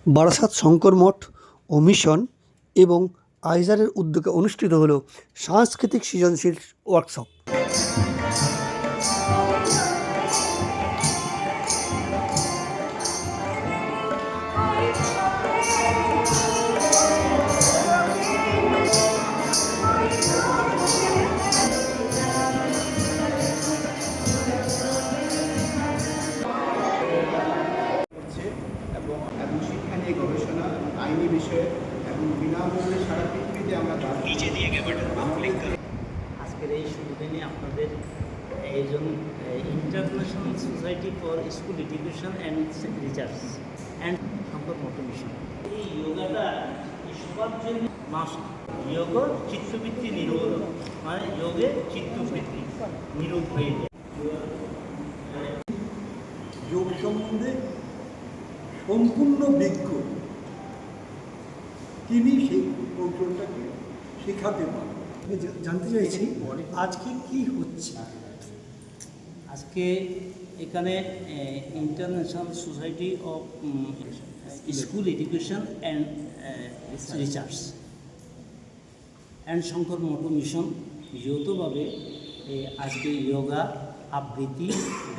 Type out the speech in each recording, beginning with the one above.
বারাসাত শঙ্কর মঠ ও mission এবং আইজারের উদ্যোগে অনুষ্ঠিত হলো সাংস্কৃতিক সৃজনশীল ওয়ার্কশপ। এবং শিক্ষা নিয়ে গবেষণা, আইনি বিষয়ে এবং বিনামূল্যে সারা পৃথিবীতে আমরা আজকের এই সুবিধা আপনাদের একজন international society for school education and research and Shankar Math mission. এই যোগাটা সবার জন্য মাস্ট। যোগ চিত্তবৃত্তি নিরোধ, মানে যোগে চিত্তবৃত্তি নিরোধ হয়ে যায়। যোগ সম্বন্ধে সম্পূর্ণ বিজ্ঞ, তিনি সেই কৌশলটাকে শেখাতে পারেন। জানতে চাইছি আজকে কি হচ্ছে? আজকে এখানে international society of school education and research and Shankar Math mission যৌথভাবে আজকে যোগা, আবৃত্তি,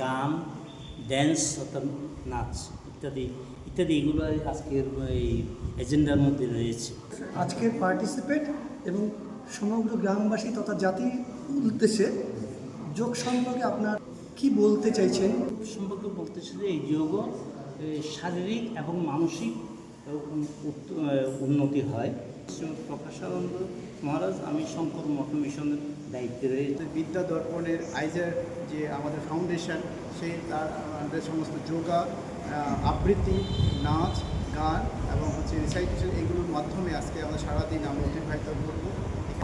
গান, ড্যান্স অর্থাৎ নাচ ইত্যাদি ইত্যাদি এগুলো আজকের এই এজেন্ডার মধ্যে রয়েছে। আজকের পার্টিসিপেট এবং সমগ্র গ্রামবাসী তথা জাতির উদ্দেশ্যে যোগ সম্পর্কে আপনার কি বলতে চাইছেন? সম্পর্কে বলতে চাই যে এই যোগ শারীরিক এবং মানসিক উন্নতি হয়। শ্রীমৎ প্রকাশানন্দ মহারাজ, আমি শঙ্কর মঠ মিশনের দায়িত্বে রয়েছে। বিদ্যা দর্পণের আইজার যে আমাদের ফাউন্ডেশন, সেই তার আমাদের সমস্ত যোগা, আবৃত্তি, নাচ, গান এবং রিসাইটেশন, এগুলোর মাধ্যমে আজকে আমরা সারাদিন আমরা অতিবাহিত করব।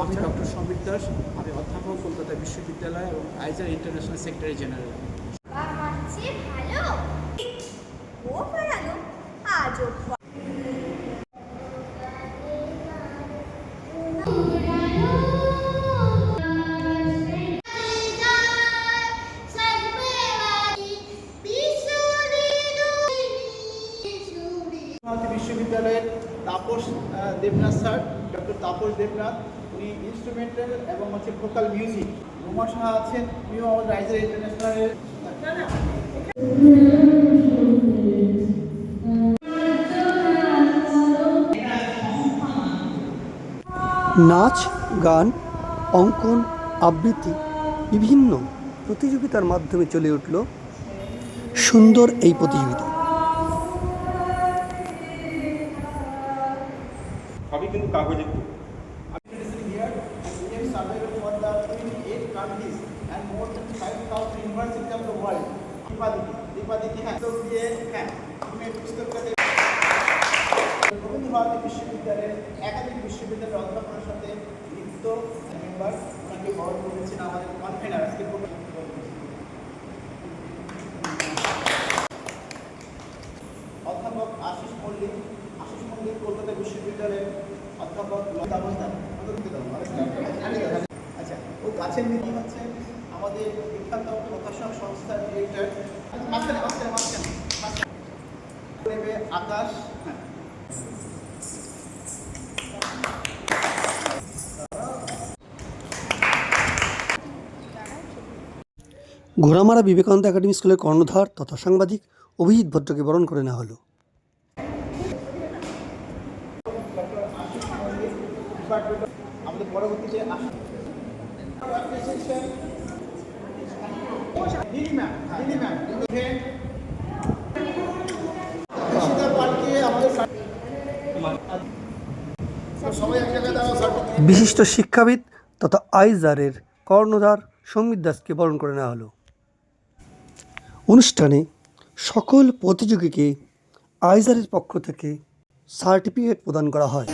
আমি ডক্টর সমীর দাস, আমি অধ্যাপক, কলকাতা বিশ্ববিদ্যালয় এবং আইজার ইন্টারন্যাশনাল সেক্রেটারি জেনারেল। বিশ্ববিদ্যালয়ের তাপস দেবনাথ স্যার, ডক্টর তাপস দেবনাথ, উনি ইনস্ট্রুমেন্টাল এবং ভোকাল মিউজিক। রোমা সাহা আছেন, উনিও আমাদের আইজার ইন্টারন্যাশনালের। নাচ, গান, অঙ্কন, আবৃত্তি বিভিন্ন প্রতিযোগিতার মাধ্যমে চলে উঠল সুন্দর এই প্রতিযোগিতা। সবই কিন্তু কাগজে। রবীন্দ্রভারতী বিশ্ববিদ্যালয়ের একাধিক বিশ্ববিদ্যালয়ের অধ্যাপনার সাথে লিপ্ত মেম্বার, ওনাকে বরণ করেছেন আমাদের কনভেনার। আজকে অধ্যাপক আশিস মল্লিক কলকাতা বিশ্ববিদ্যালয়ের অধ্যাপক। আচ্ছা, ও গাছের নীতি হচ্ছে আমাদের বিখ্যাত প্রকাশক সংস্থার ডিরেক্টর। আকাশ। ঘোড়ামারা বিবেকানন্দ একাডেমি স্কুলের কর্ণধার তথা সাংবাদিক অভিজিৎ ভদ্রকে বরণ করে নেওয়া হলো। আমাদের পরবর্তীতে বিশিষ্ট শিক্ষাবিদ তথা আইজারের কর্ণধার সমীর দাসকে বরণ করে নেওয়া হলো। অনুষ্ঠানে সকল প্রতিযোগীকে আইজারের পক্ষ থেকে সার্টিফিকেট প্রদান করা হয়।